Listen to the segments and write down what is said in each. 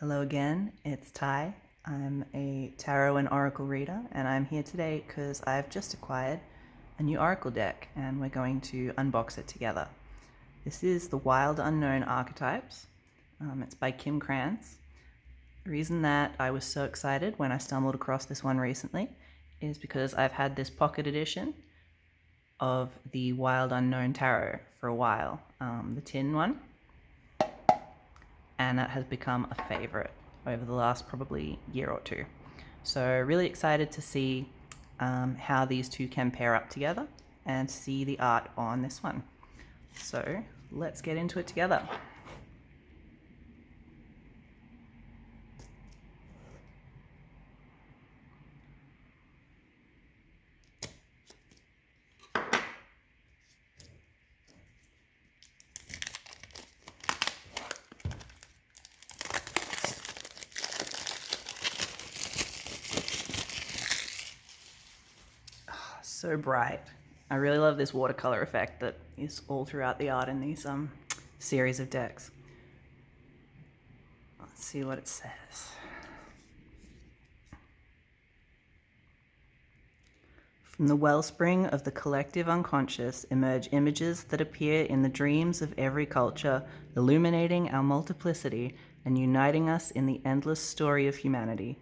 Hello again, it's Ty. I'm a tarot and oracle reader, and I'm here today because I've just acquired a new oracle deck and we're going to unbox it together. This is the Wild Unknown Archetypes. It's by Kim Krantz. The reason that I was so excited when I stumbled across this one recently is because I've had this pocket edition of the Wild Unknown Tarot for a while, the tin one. And that has become a favorite over the last probably year or two. So really excited to see how these two can pair up together and see the art on this one. So let's get into it together. So bright. I really love this watercolor effect that is all throughout the art in these series of decks. Let's see what it says. From the wellspring of the collective unconscious emerge images that appear in the dreams of every culture, illuminating our multiplicity and uniting us in the endless story of humanity.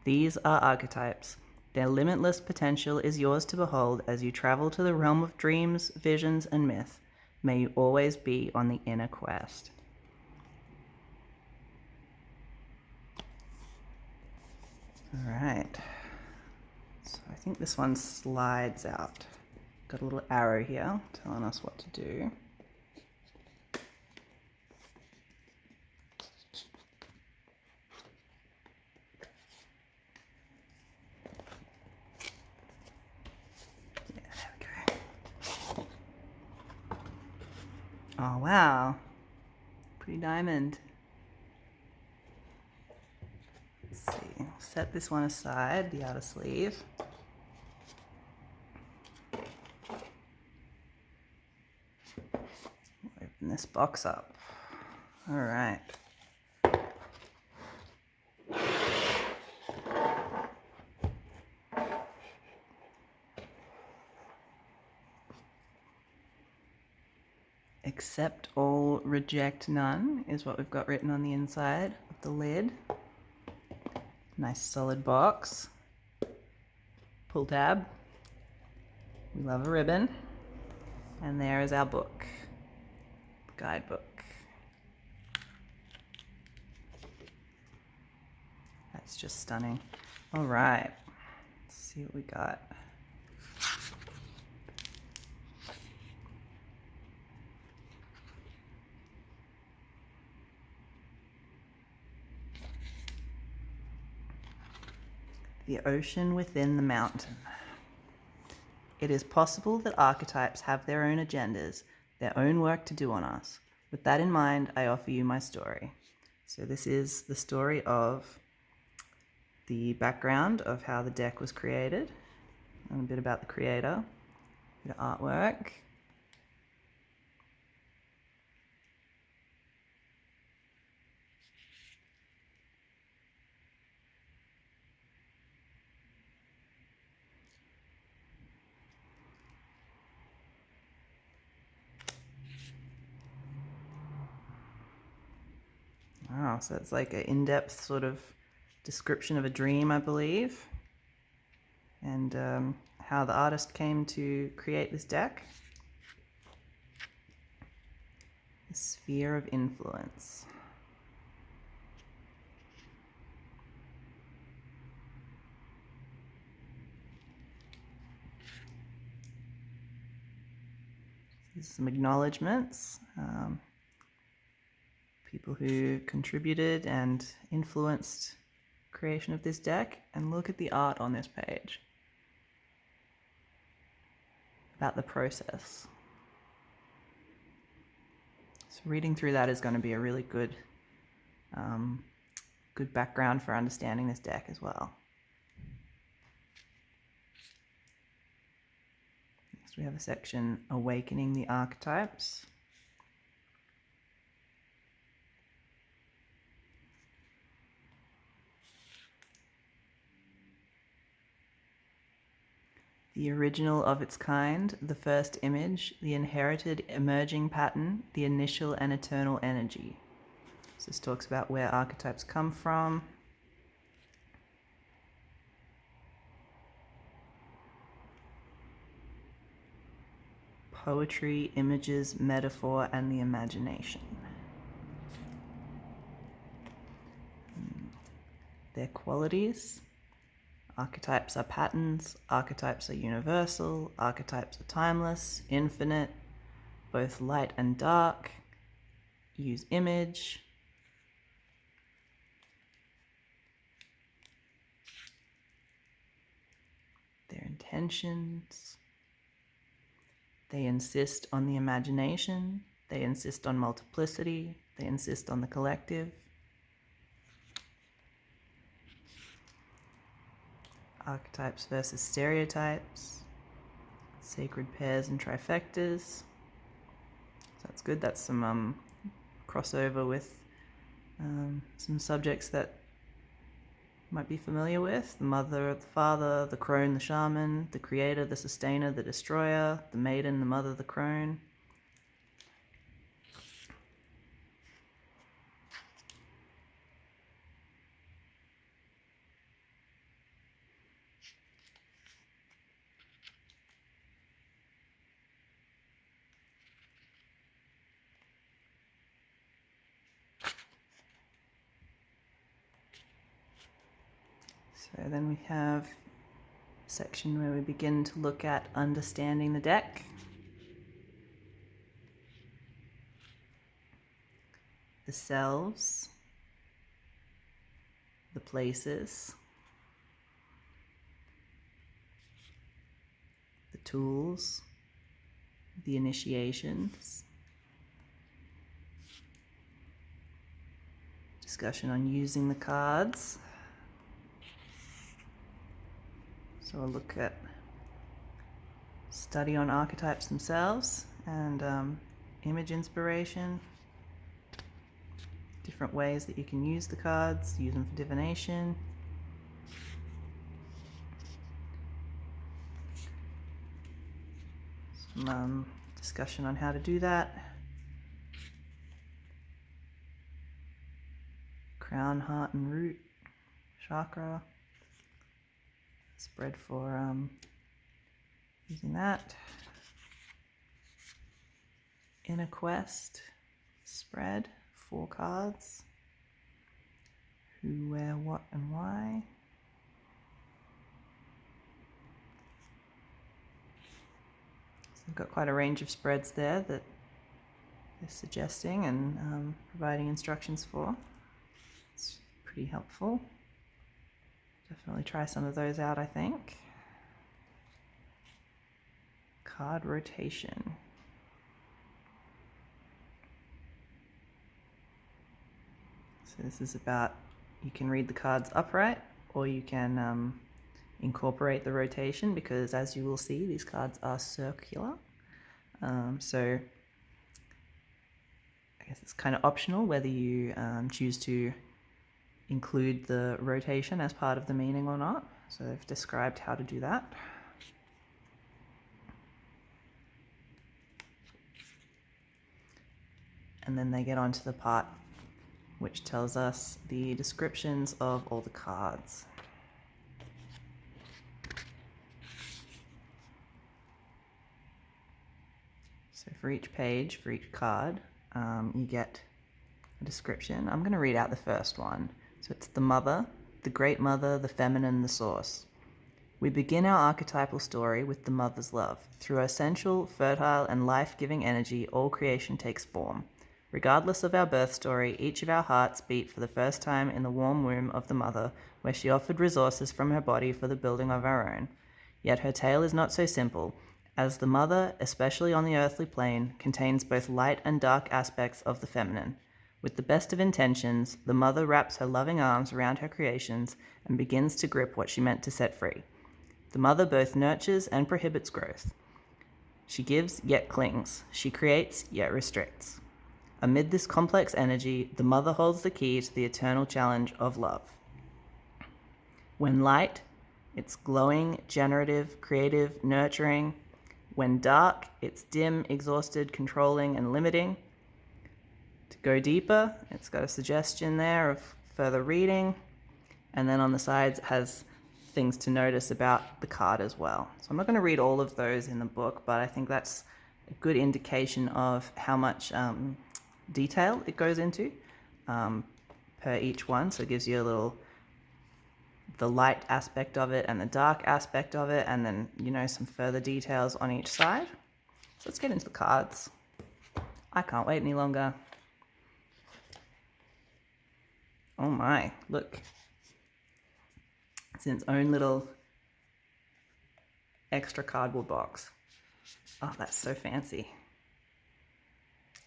These are archetypes. Their limitless potential is yours to behold as you travel to the realm of dreams, visions, and myth. May you always be on the inner quest. All right. So I think this one slides out. Got a little arrow here telling us what to do. Oh, wow. Pretty diamond. Let's see. Set this one aside, the outer sleeve. Open this box up. All right. Accept all, reject none is what we've got written on the inside of the lid. Nice solid box. Pull tab. We love a ribbon. And there is our book. Guidebook. That's just stunning. All right. Let's see what we got. The ocean within the mountain. It is possible that archetypes have their own agendas, their own work to do on us. With that in mind, I offer you my story. So this is the story of the background of how the deck was created, and a bit about the creator, a bit of artwork. Wow, so it's like an in-depth sort of description of a dream, I believe, and how the artist came to create this deck. The sphere of influence. There's some acknowledgements. People who contributed and influenced creation of this deck, and look at the art on this page about the process. So reading through that is going to be a really good background for understanding this deck as well. Next we have a section, Awakening the Archetypes. The original of its kind, the first image, the inherited emerging pattern, the initial and eternal energy. So this talks about where archetypes come from. Poetry, images, metaphor, and the imagination. Their qualities. Archetypes are patterns, archetypes are universal, archetypes are timeless, infinite, both light and dark, use image. Their intentions. They insist on the imagination, they insist on multiplicity, they insist on the collective. Archetypes versus stereotypes, sacred pairs and trifectas. So that's good. That's some crossover with some subjects that you might be familiar with. The mother, the father, the crone, the shaman, the creator, the sustainer, the destroyer, the maiden, the mother, the crone. So then we have a section where we begin to look at understanding the deck. The selves, the places, the tools, the initiations, discussion on using the cards. So I'll look at study on archetypes themselves and image inspiration, different ways that you can use the cards, use them for divination. Some discussion on how to do that. Crown, heart, and root chakra. Spread for using that. Inner quest spread, 4 cards. Who, where, what, and why. So I've got quite a range of spreads there that they're suggesting and providing instructions for. It's pretty helpful. Definitely try some of those out, I think. Card rotation. So this is about, you can read the cards upright or you can incorporate the rotation, because as you will see, these cards are circular. So I guess it's kind of optional whether you choose to include the rotation as part of the meaning or not. So they've described how to do that. And then they get on to the part which tells us the descriptions of all the cards. So for each page, for each card, you get a description. I'm going to read out the first one. So it's the mother, the great mother, the feminine, the source. We begin our archetypal story with the mother's love. Through her sensual, fertile, and life-giving energy, all creation takes form. Regardless of our birth story, each of our hearts beat for the first time in the warm womb of the mother, where she offered resources from her body for the building of our own. Yet her tale is not so simple, as the mother, especially on the earthly plane, contains both light and dark aspects of the feminine. With the best of intentions, the mother wraps her loving arms around her creations and begins to grip what she meant to set free. The mother both nurtures and prohibits growth. She gives, yet clings. She creates, yet restricts. Amid this complex energy, the mother holds the key to the eternal challenge of love. When light, It's glowing, generative, creative, nurturing. When dark, it's dim, exhausted, controlling, and limiting. To go deeper, it's got a suggestion there of further reading. And then on the sides, it has things to notice about the card as well. So I'm not going to read all of those in the book, but I think that's a good indication of how much detail it goes into per each one. So it gives you a little, the light aspect of it and the dark aspect of it, and then, you know, some further details on each side. So let's get into the cards. I can't wait any longer. Oh my, look. It's in its own little extra cardboard box. Oh, that's so fancy.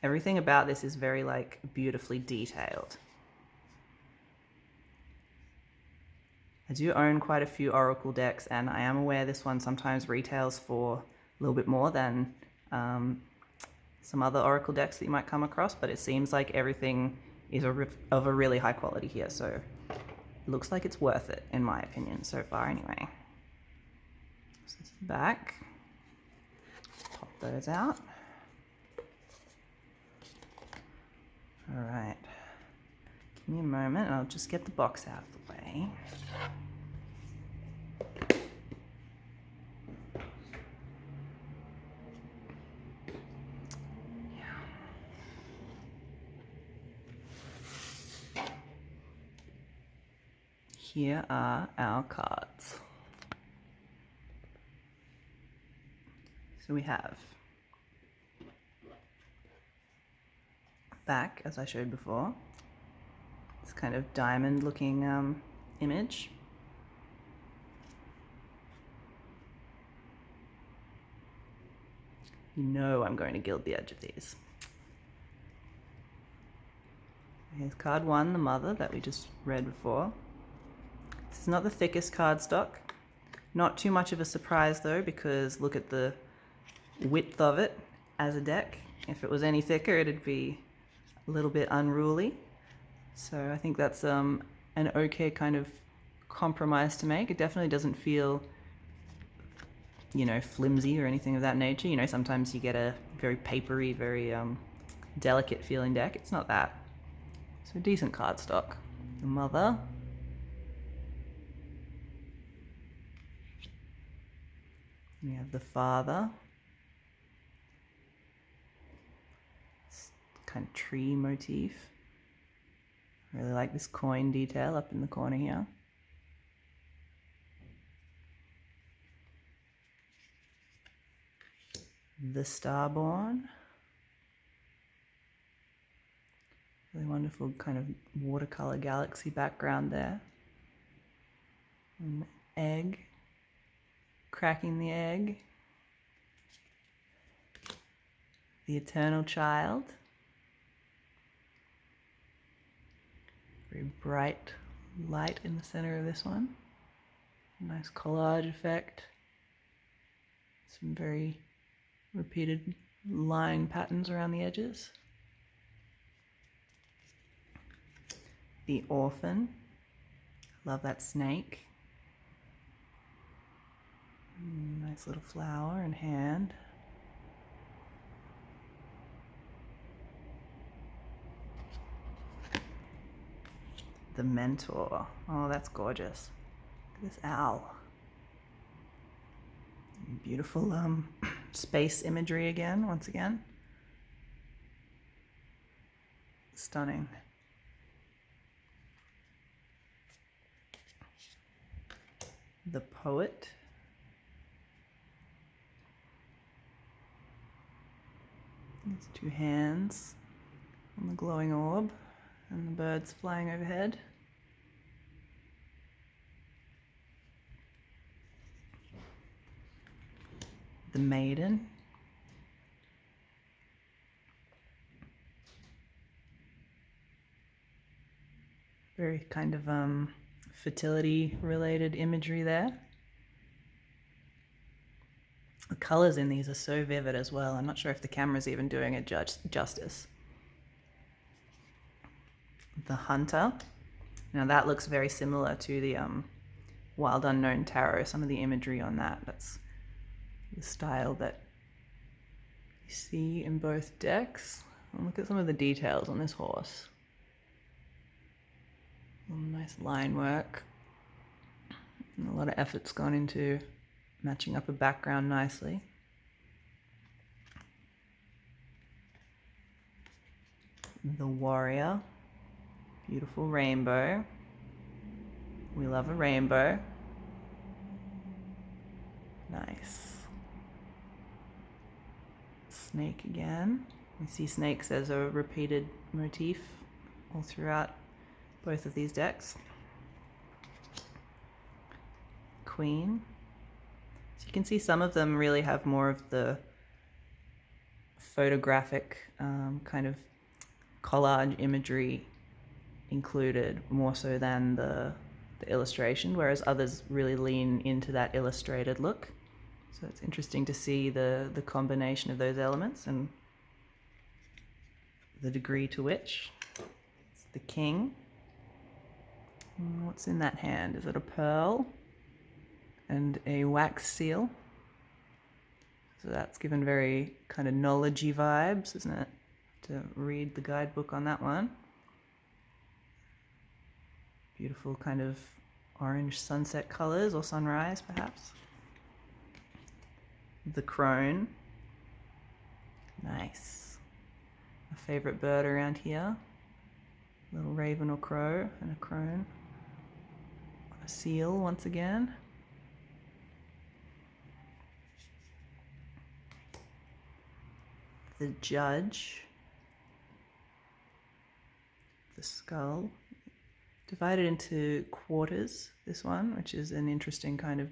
Everything about this is very, like, beautifully detailed. I do own quite a few Oracle decks, and I am aware this one sometimes retails for a little bit more than some other Oracle decks that you might come across, but it seems like everything is of a really high quality here, so it looks like it's worth it, in my opinion, so far anyway. So this is the back. Pop those out. All right. Give me a moment and I'll just get the box out of the way. Here are our cards. So we have back, as I showed before, this kind of diamond looking image. You know I'm going to gild the edge of these. Here's card one, the mother that we just read before. This is not the thickest cardstock. Not too much of a surprise though, because look at the width of it as a deck. If it was any thicker, it'd be a little bit unruly. So I think that's an okay kind of compromise to make. It definitely doesn't feel, you know, flimsy or anything of that nature. You know, sometimes you get a very papery, very delicate feeling deck. It's not that. So decent cardstock. The mother. We have the father. This kind of tree motif. I really like this coin detail up in the corner here. The Starborn. Really wonderful kind of watercolor galaxy background there. An egg. Cracking the egg. The Eternal Child. Very bright light in the center of this one. Nice collage effect. Some very repeated line patterns around the edges. The Orphan. Love that snake. Nice little flower and hand. The Mentor. Oh, that's gorgeous. Look at this owl. Beautiful space imagery again, once again. Stunning. The Poet. These two hands on the glowing orb and the birds flying overhead. The Maiden. Very kind of fertility related imagery there. The colors in these are so vivid as well. I'm not sure if the camera's even doing it justice. The Hunter. Now that looks very similar to the Wild Unknown Tarot, some of the imagery on that. That's the style that you see in both decks. And look at some of the details on this horse. Nice line work. And a lot of effort's gone into matching up a background nicely. The warrior. Beautiful rainbow. We love a rainbow. Nice. Snake again. We see snakes as a repeated motif all throughout both of these decks. Queen. So you can see some of them really have more of the photographic kind of collage imagery included, more so than the illustration, whereas others really lean into that illustrated look. So it's interesting to see the combination of those elements and the degree to which. It's the king. What's in that hand? Is it a pearl and a wax seal? So that's given very kind of knowledgey vibes, isn't it? To read the guidebook on that one. Beautiful kind of orange sunset colors, or sunrise perhaps. The crone. Nice. A favorite bird around here. Little raven or crow and a crone. A seal once again. The judge. The skull. Divided into quarters, this one, which is an interesting kind of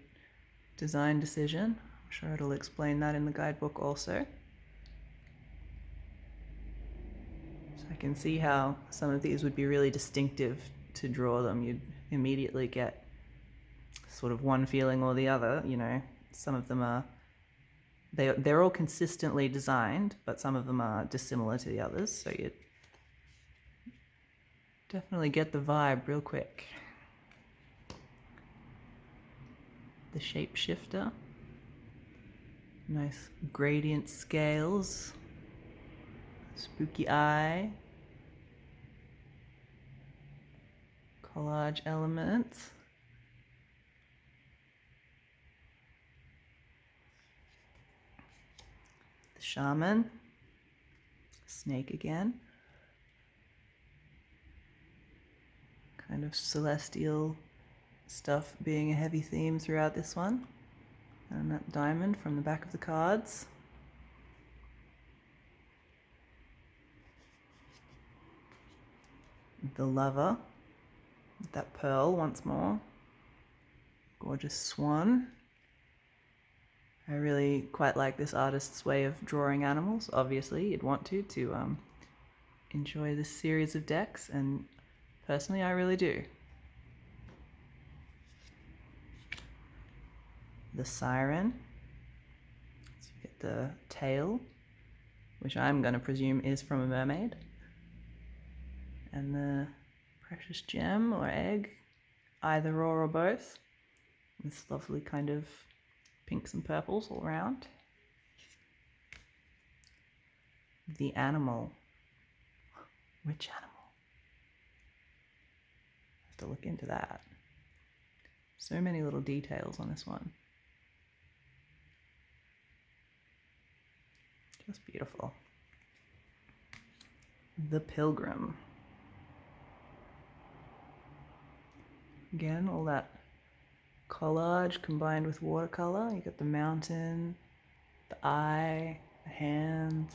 design decision. I'm sure it'll explain that in the guidebook also. So I can see how some of these would be really distinctive to draw them. You'd immediately get sort of one feeling or the other, you know. Some of them are, they're all consistently designed, but some of them are dissimilar to the others, so you definitely get the vibe real quick. The shapeshifter. Nice gradient scales. Spooky eye. Collage elements. The shaman. Snake again. Kind of celestial stuff being a heavy theme throughout this one. And that diamond from the back of the cards. The lover. That pearl once more. Gorgeous swan. I really quite like this artist's way of drawing animals. Obviously, you'd want to enjoy this series of decks, and personally, I really do. The siren. So you get the tail, which I'm going to presume is from a mermaid. And the precious gem or egg, either or both. This lovely kind of pinks and purples all around. The animal. Which animal? Have to look into that. So many little details on this one. Just beautiful. The pilgrim. Again, all that collage combined with watercolor. You got the mountain, the eye, the hands.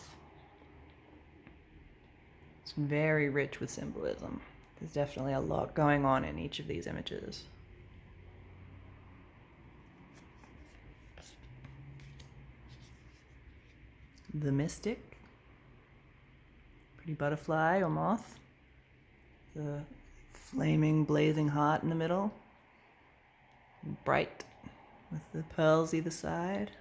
It's very rich with symbolism. There's definitely a lot going on in each of these images. The mystic. Pretty butterfly or moth. The flaming, blazing heart in the middle. Bright with the pearls either side.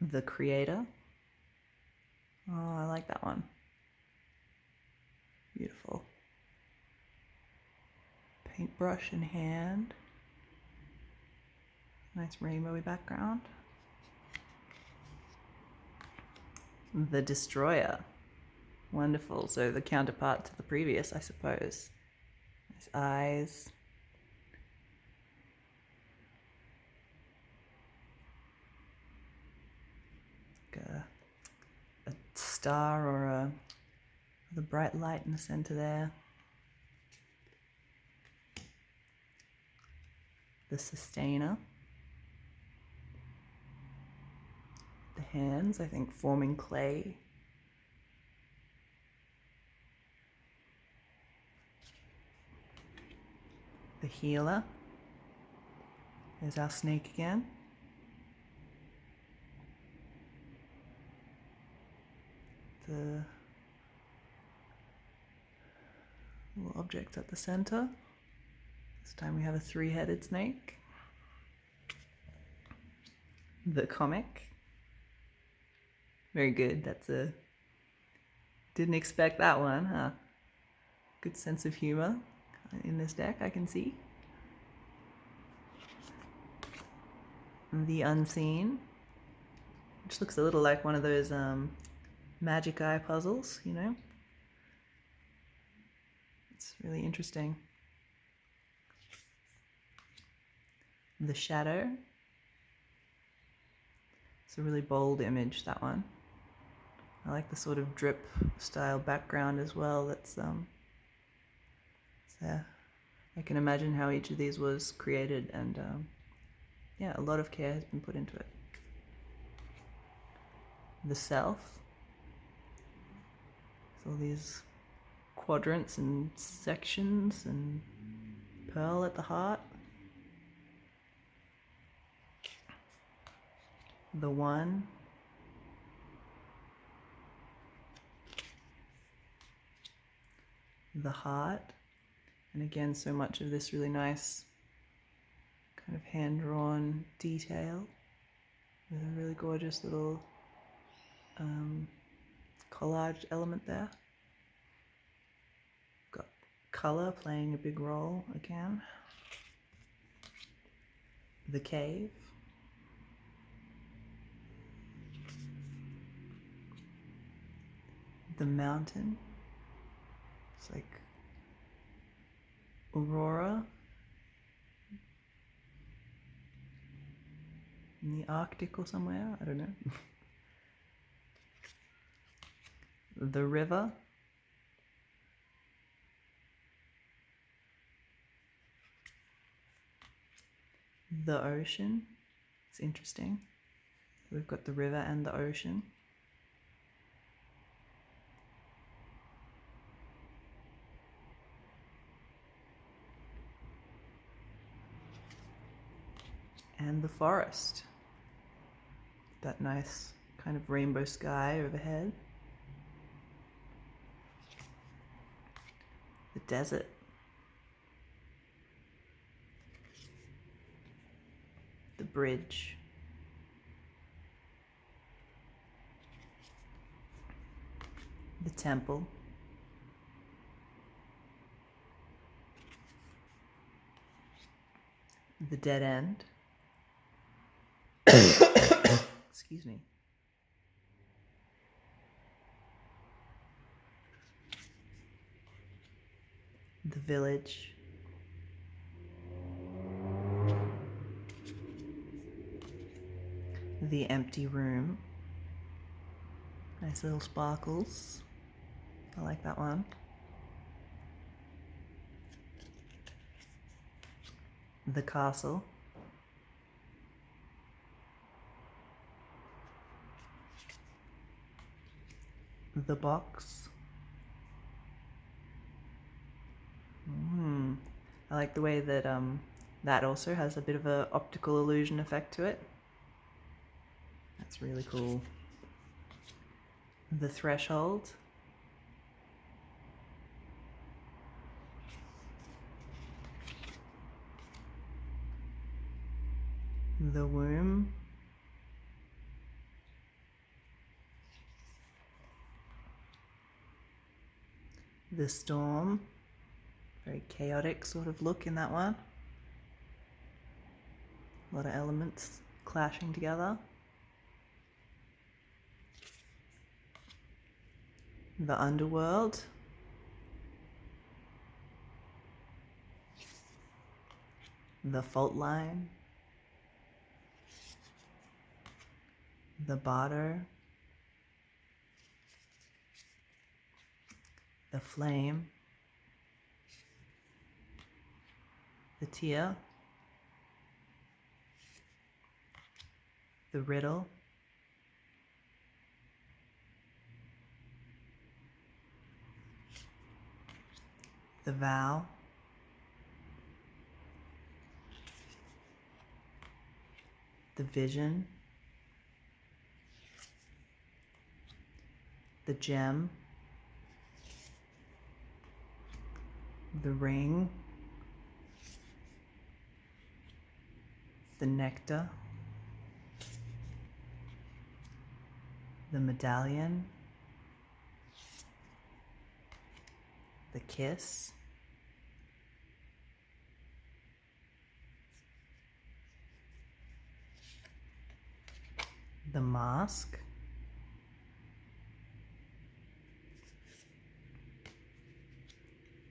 The creator. Oh, I like that one. Beautiful. Paintbrush in hand. Nice rainbowy background. The Destroyer. Wonderful. So the counterpart to the previous, I suppose. Nice eyes. Like a star or the bright light in the center there. The Sustainer. The hands, I think, forming clay. The Healer. There's our snake again. The little object at the center. This time we have a three-headed snake. The Comic. Very good. Didn't expect that one, huh? Good sense of humor in this deck, I can see. The Unseen, which looks a little like one of those magic eye puzzles, you know? It's really interesting. The Shadow. It's a really bold image, that one. I like the sort of drip style background as well. That's so I can imagine how each of these was created, and yeah, a lot of care has been put into it. The Self. So all these quadrants and sections and pearl at the heart. The One. The Heart. And again, so much of this really nice kind of hand-drawn detail with a really gorgeous little collage element there. Got color playing a big role again. The Cave. The Mountain. It's like Aurora in the Arctic or somewhere, I don't know. The River. The Ocean. It's interesting. We've got the river and the ocean. And the Forest. That nice kind of rainbow sky overhead. The Desert. The Bridge. The Temple. The Dead End. Excuse me. The Village. The Empty Room. Nice little sparkles. I like that one. The Castle. The Box. I like the way that that also has a bit of an optical illusion effect to it. That's really cool. The Threshold. The Womb. The storm, very chaotic sort of look in that one. A lot of elements clashing together. The underworld. The fault line. The bardo. The flame. The tear. The riddle. The vow. The vision. The gem. The ring. The nectar. The medallion. The kiss. The mask.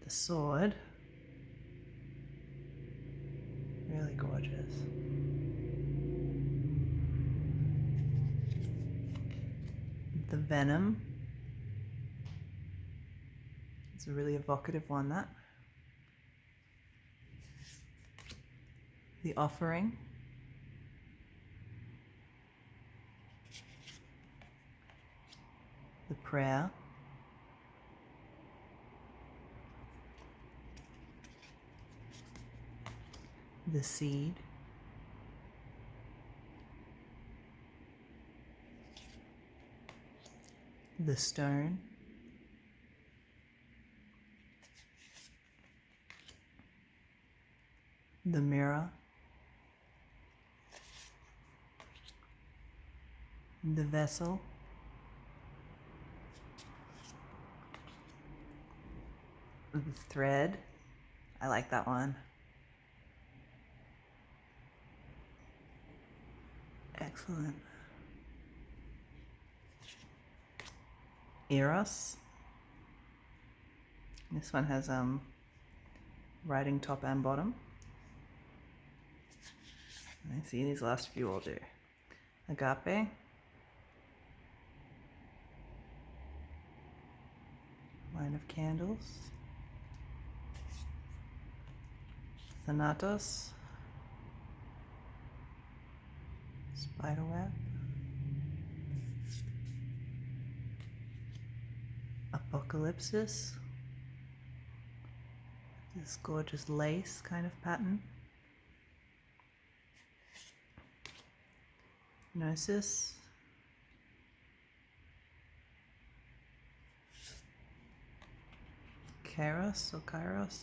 The sword. Really gorgeous. The venom. It's a really evocative one, that. The offering. The prayer. The seed. The stone. The mirror. The vessel. The thread. I like that one. Excellent. Eros. This one has writing top and bottom. I see these last few all do. Agape. Line of candles. Thanatos. Spiderweb. Apocalypsis. This gorgeous lace kind of pattern. Gnosis. Kairos or Kairos.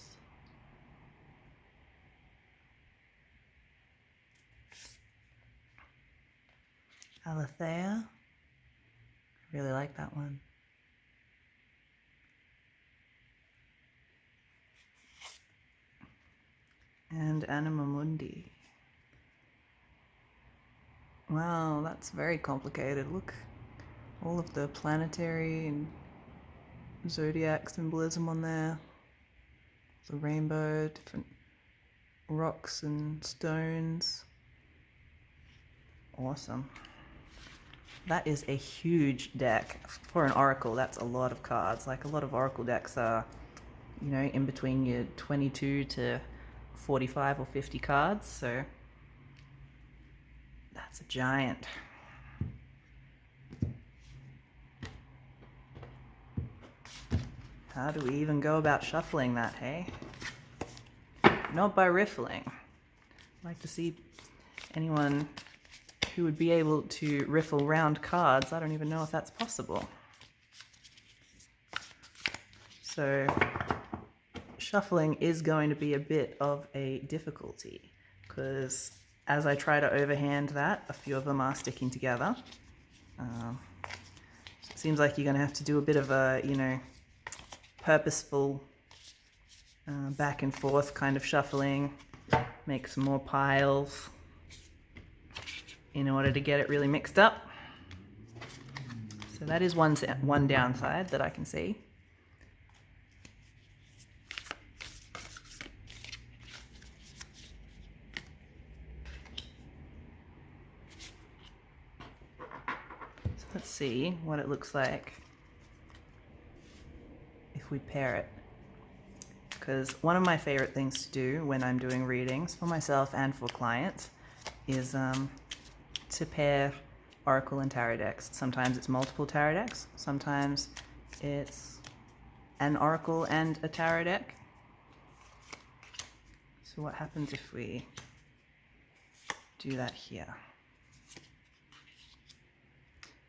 Aletheia. I really like that one. And Anima Mundi. Wow, that's very complicated. Look, all of the planetary and zodiac symbolism on there. The rainbow, different rocks and stones. Awesome. That is a huge deck. For an oracle, that's a lot of cards. Like, a lot of oracle decks are, you know, in between your 22 to 45 or 50 cards, so that's a giant. How do we even go about shuffling that, hey? Not by riffling. I'd like to see anyone who would be able to riffle round cards. I don't even know if that's possible. So shuffling is going to be a bit of a difficulty, because as I try to overhand that, a few of them are sticking together. So it seems like you're going to have to do a bit of a, you know, purposeful back and forth kind of shuffling, make some more piles in order to get it really mixed up. So that is one downside that I can see. So let's see what it looks like if we pair it. Because one of my favorite things to do when I'm doing readings for myself and for clients is to pair Oracle and Tarot decks. Sometimes it's multiple Tarot decks, sometimes it's an Oracle and a Tarot deck. So what happens if we do that here?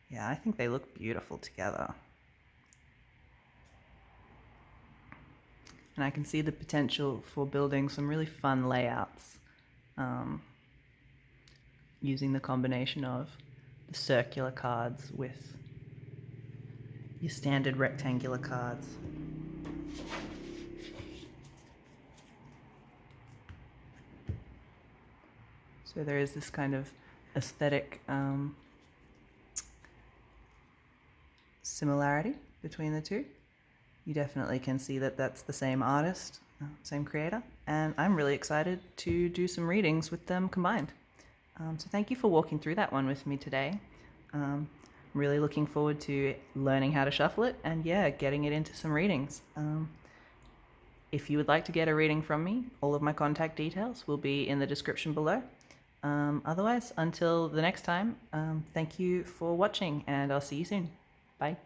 Yeah, I think they look beautiful together. And I can see the potential for building some really fun layouts using the combination of the circular cards with your standard rectangular cards. So there is this kind of aesthetic similarity between the two. You definitely can see that that's the same artist, same creator, and I'm really excited to do some readings with them combined. So thank you for walking through that one with me today. I'm really looking forward to learning how to shuffle it and getting it into some readings. If you would like to get a reading from me, all of my contact details will be in the description below. Otherwise, until the next time, thank you for watching and I'll see you soon. Bye.